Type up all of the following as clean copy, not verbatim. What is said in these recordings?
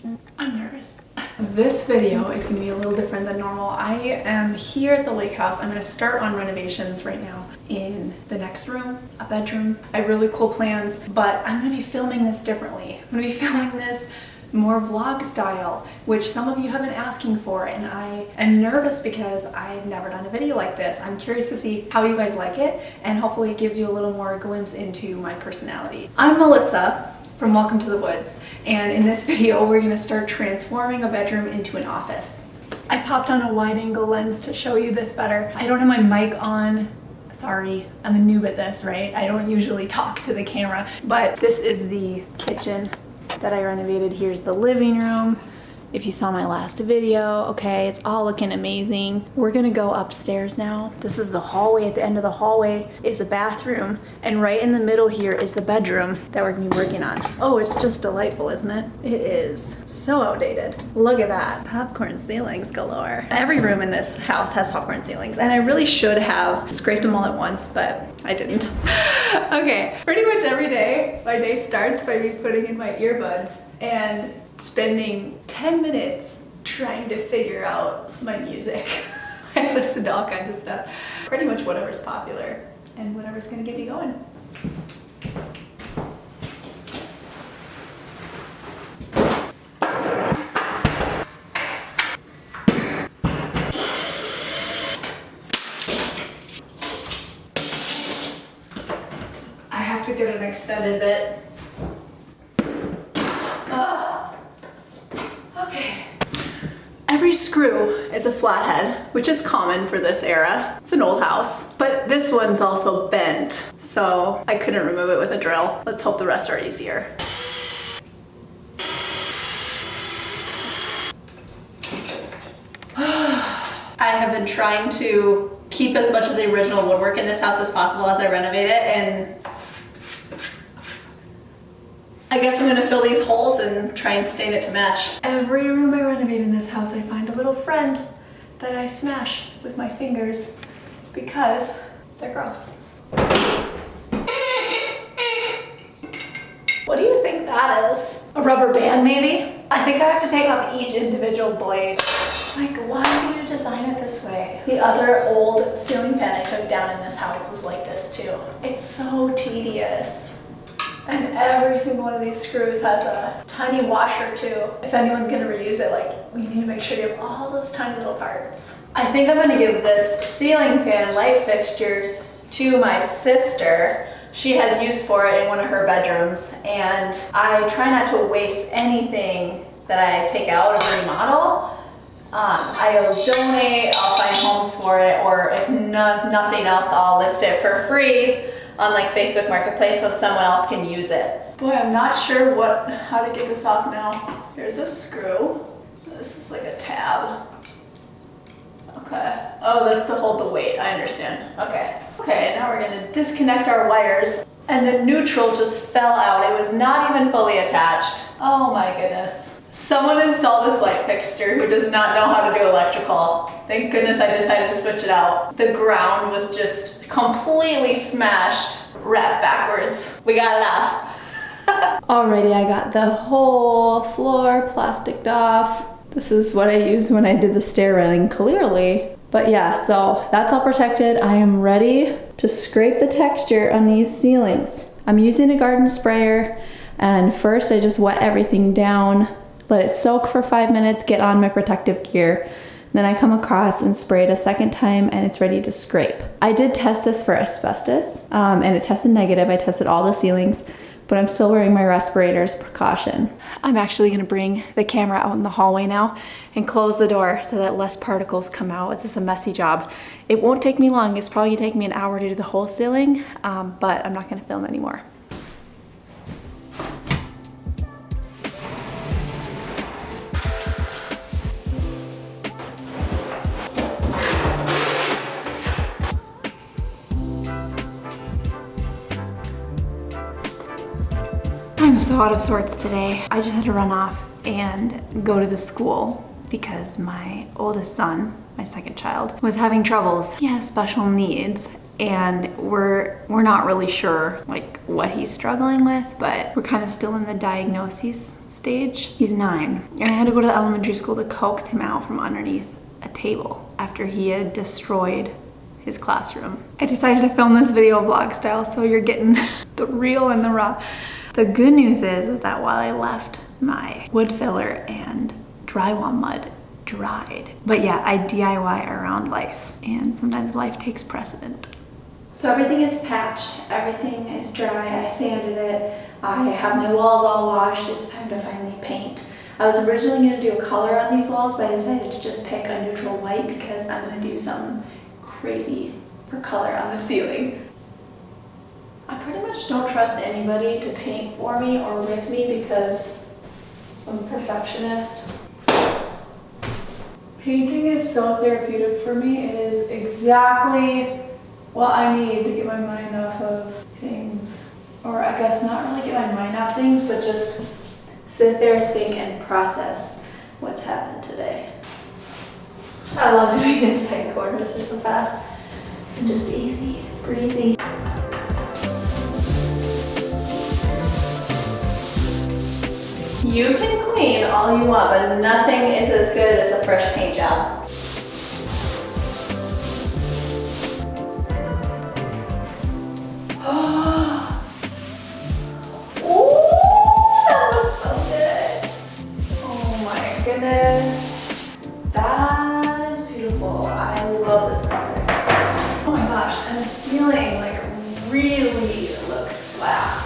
I'm nervous. This video is going to be a little different than normal. I am here at the lake house. I'm going to start on renovations right now in the next room, a bedroom. I have really cool plans, but I'm going to be filming this differently. I'm going to be filming this more vlog style, which some of you have been asking for, and I am nervous because I've never done a video like this. I'm curious to see how you guys like it, and hopefully it gives you a little more glimpse into my personality. I'm Melissa from Welcome to the Woods, and in this video we're going to start transforming a bedroom into an office. I popped on a wide angle lens to show you this better. I don't have my mic on. Sorry, I'm a noob at this, right? I don't usually talk to the camera, but this is the kitchen that I renovated. Here's the living room. If you saw my last video, okay, it's all looking amazing. We're gonna go upstairs now. This is the hallway. At the end of the hallway is a bathroom, and right in the middle here is the bedroom that we're gonna be working on. Oh, it's just delightful, isn't it? It is so outdated. Look at that, popcorn ceilings galore. Every room in this house has popcorn ceilings, and I really should have scraped them all at once, but I didn't. Okay, pretty much every day, my day starts by me putting in my earbuds and spending 10 minutes trying to figure out my music. I listen to all kinds of stuff. Pretty much whatever's popular and whatever's gonna get me going. I have to get an extended bit. Every screw is a flathead, which is common for this era. It's an old house, but this one's also bent, so I couldn't remove it with a drill. Let's hope the rest are easier. I have been trying to keep as much of the original woodwork in this house as possible as I renovate it, and I guess I'm gonna fill these holes and try and stain it to match. Every room I renovate in this house, I find a little friend that I smash with my fingers because they're gross. What do you think that is? A rubber band, maybe? I think I have to take off each individual blade. Like, why do you design it this way? The other old ceiling fan I took down in this house was like this too. It's so tedious. And every single one of these screws has a tiny washer too. If anyone's gonna reuse it, like, we need to make sure you have all those tiny little parts. I think I'm gonna give this ceiling fan light fixture to my sister. She has use for it in one of her bedrooms, and I try not to waste anything that I take out or remodel. I'll donate, I'll find homes for it, or if nothing else, I'll list it for free on like Facebook Marketplace so someone else can use it. Boy, I'm not sure how to get this off now. Here's a screw. This is like a tab. Okay. Oh, that's to hold the weight. I understand. Okay. Okay, now we're gonna disconnect our wires. And the neutral just fell out. It was not even fully attached. Oh my goodness. Someone installed this light fixture who does not know how to do electrical. Thank goodness I decided to switch it out. The ground was just completely smashed, wrapped backwards. We got it off. Alrighty, I got the whole floor plasticed off. This is what I used when I did the stair railing, clearly. But yeah, so that's all protected. I am ready to scrape the texture on these ceilings. I'm using a garden sprayer, and first I just wet everything down, let it soak for 5 minutes, get on my protective gear. Then I come across and spray it a second time, and it's ready to scrape. I did test this for asbestos, and it tested negative. I tested all the ceilings, but I'm still wearing my respirator as a precaution. I'm actually gonna bring the camera out in the hallway now and close the door so that less particles come out. It's just a messy job. It won't take me long. It's probably gonna take me an hour to do the whole ceiling, but I'm not gonna film anymore. I'm so out of sorts today. I just had to run off and go to the school because my oldest son, my second child, was having troubles. He has special needs, and we're not really sure like what he's struggling with, but we're kind of still in the diagnosis stage. He's 9, and I had to go to the elementary school to coax him out from underneath a table after he had destroyed his classroom. I decided to film this video vlog style, so you're getting the real and the raw. The good news is that while I left my wood filler and drywall mud dried, but yeah, I DIY around life, and sometimes life takes precedent. So everything is patched, everything is dry, I sanded it, I have my walls all washed, it's time to finally paint. I was originally going to do a color on these walls, but I decided to just pick a neutral white because I'm going to do some crazy for color on the ceiling. I pretty much don't trust anybody to paint for me or with me because I'm a perfectionist. Painting is so therapeutic for me. It is exactly what I need to get my mind off of things. Or I guess not really get my mind off things, but just sit there, think, and process what's happened today. I love doing inside corners. They're so fast and just easy, breezy. You can clean all you want, but nothing is as good as a fresh paint job. Goodness, that is beautiful. I love this color. Oh my gosh, and the ceiling like really looks flat.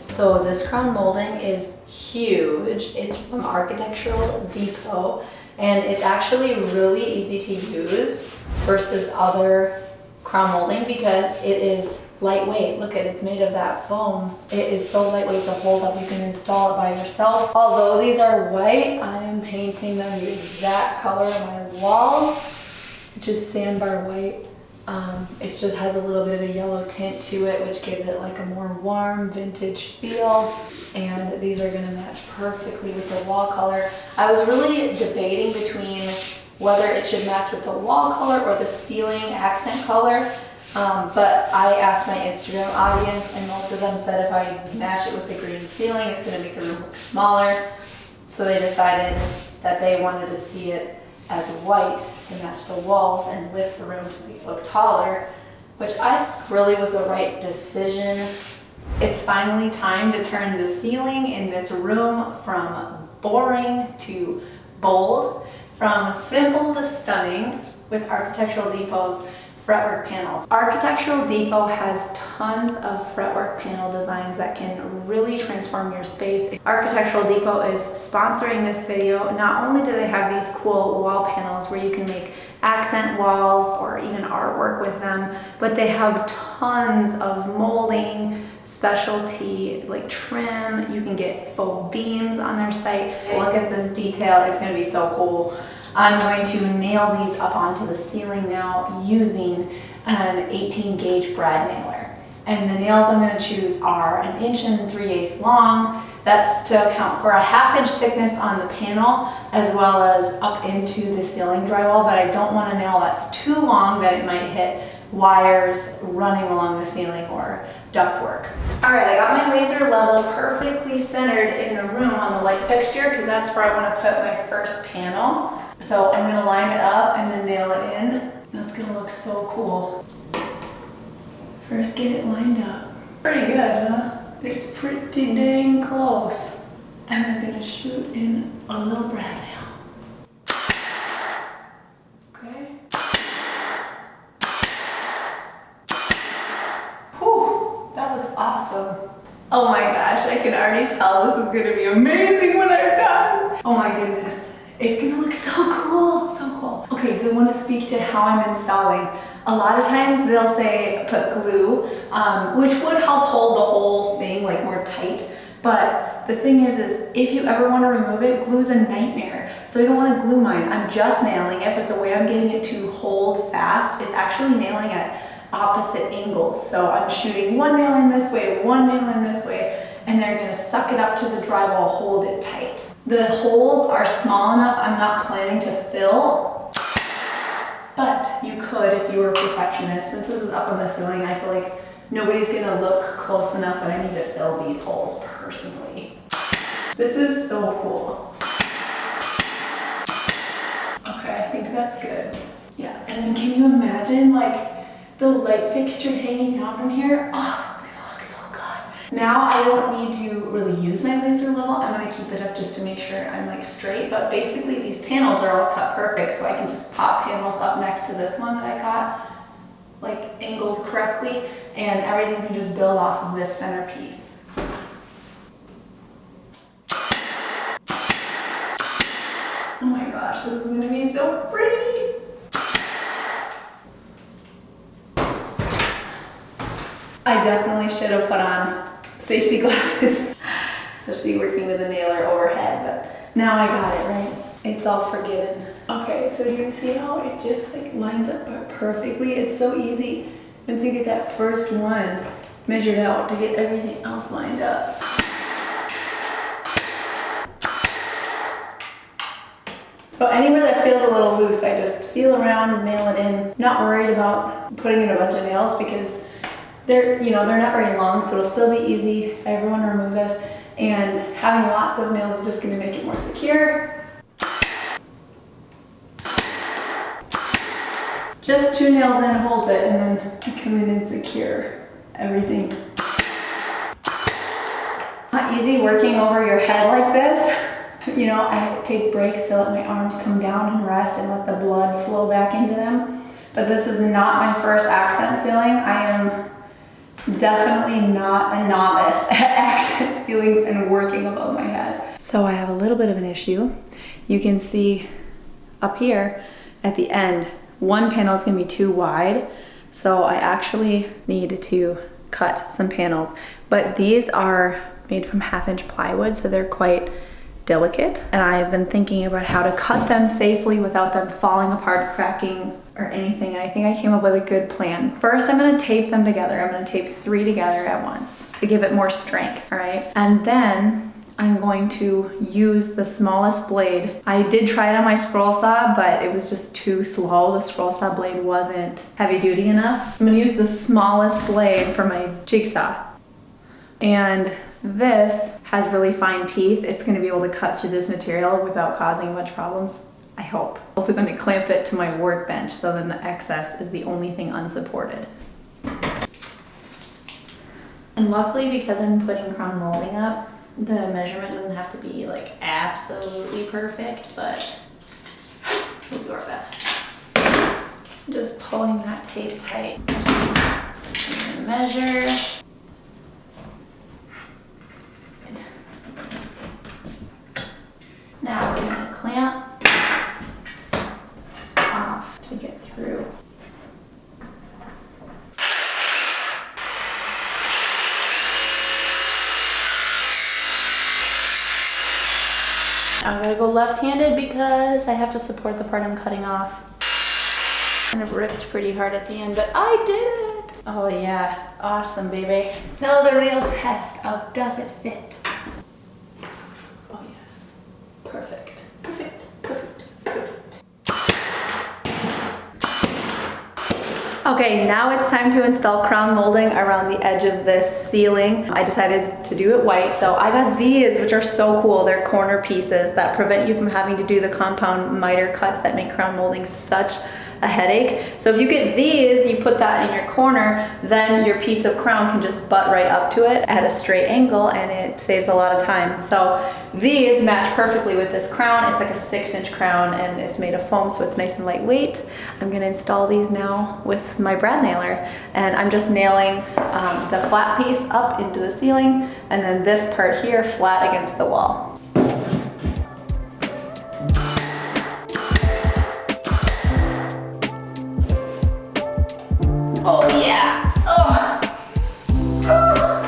So this crown molding is huge. It's from Architectural Depot, and it's actually really easy to use versus other crown molding because it is lightweight. Look at it, it's made of that foam. It is so lightweight to hold up. You can install it by yourself. Although these are white, I am painting them the exact color of my walls, which is sandbar white. It just has a little bit of a yellow tint to it, which gives it like a more warm vintage feel. And these are gonna match perfectly with the wall color. I was really debating between whether it should match with the wall color or the ceiling accent color. But I asked my Instagram audience, and most of them said if I match it with the green ceiling, it's going to make the room look smaller. So they decided that they wanted to see it as white to match the walls and lift the room to look taller, which I think really was the right decision. It's finally time to turn the ceiling in this room from boring to bold, from simple to stunning with Architectural Depot's fretwork panels. Architectural Depot has tons of fretwork panel designs that can really transform your space. Architectural Depot is sponsoring this video. Not only do they have these cool wall panels where you can make accent walls or even artwork with them, but they have tons of molding, specialty like trim. You can get faux beams on their site. Look at this detail, it's gonna be so cool. I'm going to nail these up onto the ceiling now using an 18 gauge brad nailer. And the nails I'm going to choose are 1 3/8 inches long. That's to account for a 1/2 inch thickness on the panel as well as up into the ceiling drywall, but I don't want a nail that's too long that it might hit wires running along the ceiling or ductwork. All right, I got my laser level perfectly centered in the room on the light fixture because that's where I want to put my first panel. So I'm gonna line it up and then nail it in. That's gonna look so cool. First get it lined up. Pretty good, huh? It's pretty dang close. And I'm gonna shoot in a little brad nail. Okay. Whew, that looks awesome. Oh my gosh, I can already tell this is gonna be amazing when I'm done. Oh my goodness. It's gonna look so cool, so cool. Okay, so I wanna speak to how I'm installing. A lot of times they'll say put glue, which would help hold the whole thing like more tight. But the thing is if you ever wanna remove it, glue's a nightmare. So I don't wanna glue mine. I'm just nailing it, but the way I'm getting it to hold fast is actually nailing at opposite angles. So I'm shooting one nail in this way, one nail in this way, and they're gonna suck it up to the drywall, hold it tight. The holes are small enough I'm not planning to fill, But you could, if you were a perfectionist, since this is up on the ceiling, I feel like nobody's gonna look close enough that I need to fill these holes personally. This is so cool. Okay, I think that's good. Yeah, and then can you imagine like the light fixture hanging down from here? Oh, it's gonna look so good. Now I don't need to really use my laser level. I'm gonna keep it up just to make sure I'm like straight, but basically these panels are all cut perfect, so I can just pop panels up next to this one that I got, like angled correctly, and everything can just build off of this centerpiece. Oh my gosh, this is gonna be so pretty. I definitely should have put on safety glasses, especially working with a nailer overhead, but now I got it, right? It's all forgiven. Okay, so you see how it just like lines up perfectly? It's so easy once you get that first one measured out to get everything else lined up. So anywhere that feels a little loose, I just feel around, nail it in. Not worried about putting in a bunch of nails because they're not very long, so it'll still be easy if I ever want to remove this. And having lots of nails is just going to make it more secure. Just 2 nails in holds it, and then I come in and secure everything. Not easy working over your head like this. You know, I take breaks to let my arms come down and rest and let the blood flow back into them. But this is not my first accent sealing. I am definitely not a novice at accent ceilings and working above my head. So I have a little bit of an issue. You can see up here at the end, one panel is going to be too wide. So I actually need to cut some panels. But these are made from 1/2-inch plywood, so they're quite delicate, and I've been thinking about how to cut them safely without them falling apart, cracking, or anything, and I think I came up with a good plan. First, I'm gonna tape them together. I'm gonna tape 3 together at once to give it more strength, all right? And then I'm going to use the smallest blade. I did try it on my scroll saw, but it was just too slow. The scroll saw blade wasn't heavy duty enough. I'm gonna use the smallest blade for my jigsaw. And this has really fine teeth. It's gonna be able to cut through this material without causing much problems, I hope. Also gonna clamp it to my workbench so then the excess is the only thing unsupported. And luckily, because I'm putting crown molding up, the measurement doesn't have to be like absolutely perfect, but we'll do our best. Just pulling that tape tight. I'm gonna measure. Now we're gonna clamp off to get through. Now I'm gonna go left-handed because I have to support the part I'm cutting off. Kind of ripped pretty hard at the end, but I did it! Oh yeah, awesome, baby. Now the real test of does it fit? Oh yes. Perfect, perfect, perfect, perfect. Okay, now it's time to install crown molding around the edge of this ceiling. I decided to do it white, so I got these, which are so cool. They're corner pieces that prevent you from having to do the compound miter cuts that make crown molding such a headache. So if you get these, you put that in your corner, then your piece of crown can just butt right up to it at a straight angle, and it saves a lot of time. So these match perfectly with this crown. It's like a 6-inch crown, and it's made of foam, so it's nice and lightweight. I'm gonna install these now with my brad nailer, and I'm just nailing the flat piece up into the ceiling, and then this part here flat against the wall. Oh yeah! Oh. Oh.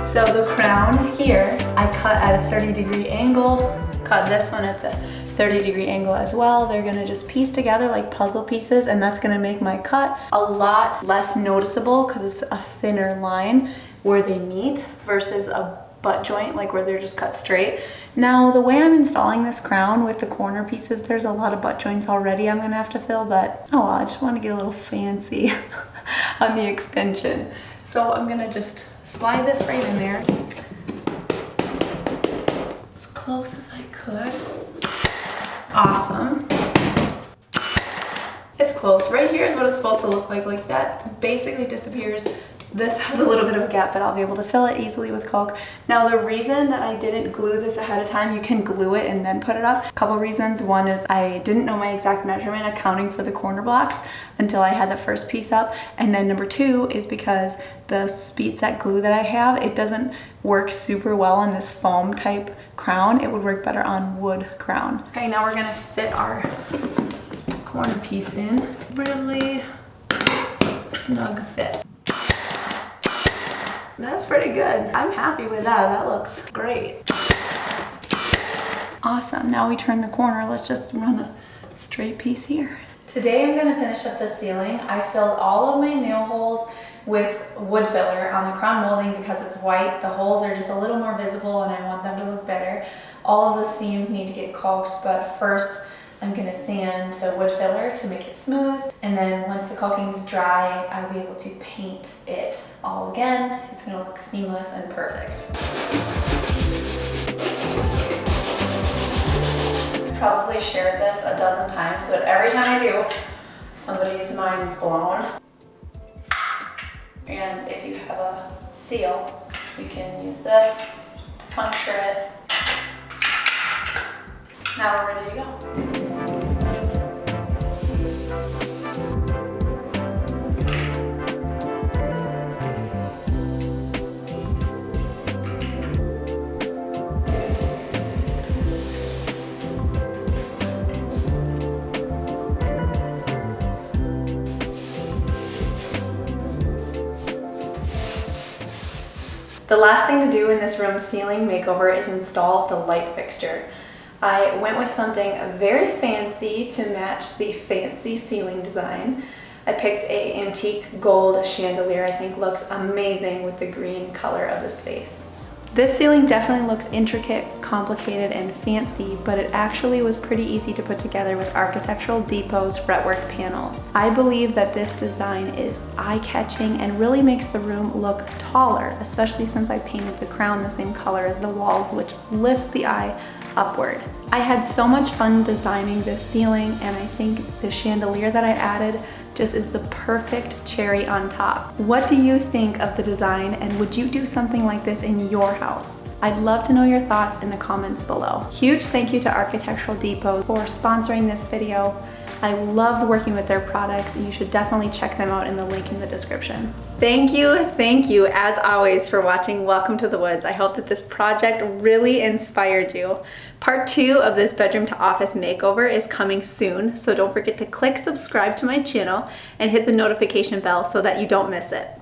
So the crown here, I cut at a 30-degree angle, cut this one at the 30-degree angle as well. They're gonna just piece together like puzzle pieces, and that's gonna make my cut a lot less noticeable because it's a thinner line where they meet versus a butt joint, like where they're just cut straight. Now, the way I'm installing this crown with the corner pieces, there's a lot of butt joints already I'm gonna have to fill, but oh well, I just wanna get a little fancy on the extension. So I'm gonna just slide this right in there as close as I could. Awesome. It's close. Right here is what it's supposed to look like that basically disappears. This has a little bit of a gap, but I'll be able to fill it easily with caulk. Now, the reason that I didn't glue this ahead of time, you can glue it and then put it up. A couple reasons. One is I didn't know my exact measurement accounting for the corner blocks until I had the first piece up. And then number two is because the speed set glue that I have, it doesn't work super well on this foam type crown. It would work better on wood crown. Okay, now we're gonna fit our corner piece in. Really snug fit. That's pretty good. I'm happy with that. That looks great. Awesome. Now we turn the corner. Let's just run a straight piece here. Today I'm going to finish up the ceiling. I filled all of my nail holes with wood filler on the crown molding because it's white. The holes are just a little more visible and I want them to look better. All of the seams need to get caulked, but first I'm going to sand the wood filler to make it smooth, and then once the caulking is dry, I'll be able to paint it all again. It's going to look seamless and perfect. I've probably shared this a dozen times, but every time I do, somebody's mind's blown. And if you have a seal, you can use this to puncture it. Now we're ready to go. The last thing to do in this room's ceiling makeover is install the light fixture. I went with something very fancy to match the fancy ceiling design. I picked an antique gold chandelier. I think looks amazing with the green color of the space. This ceiling definitely looks intricate, complicated, and fancy, but it actually was pretty easy to put together with Architectural Depot's fretwork panels. I believe that this design is eye-catching and really makes the room look taller, especially since I painted the crown the same color as the walls, which lifts the eye upward. I had so much fun designing this ceiling, and I think the chandelier that I added just is the perfect cherry on top. What do you think of the design, and would you do something like this in your house? I'd love to know your thoughts in the comments below. Huge thank you to Architectural Depot for sponsoring this video. I loved working with their products, and you should definitely check them out in the link in the description. Thank you, as always, for watching Welcome to the Woods. I hope that this project really inspired you. Part 2 of this bedroom to office makeover is coming soon, so don't forget to click subscribe to my channel and hit the notification bell so that you don't miss it.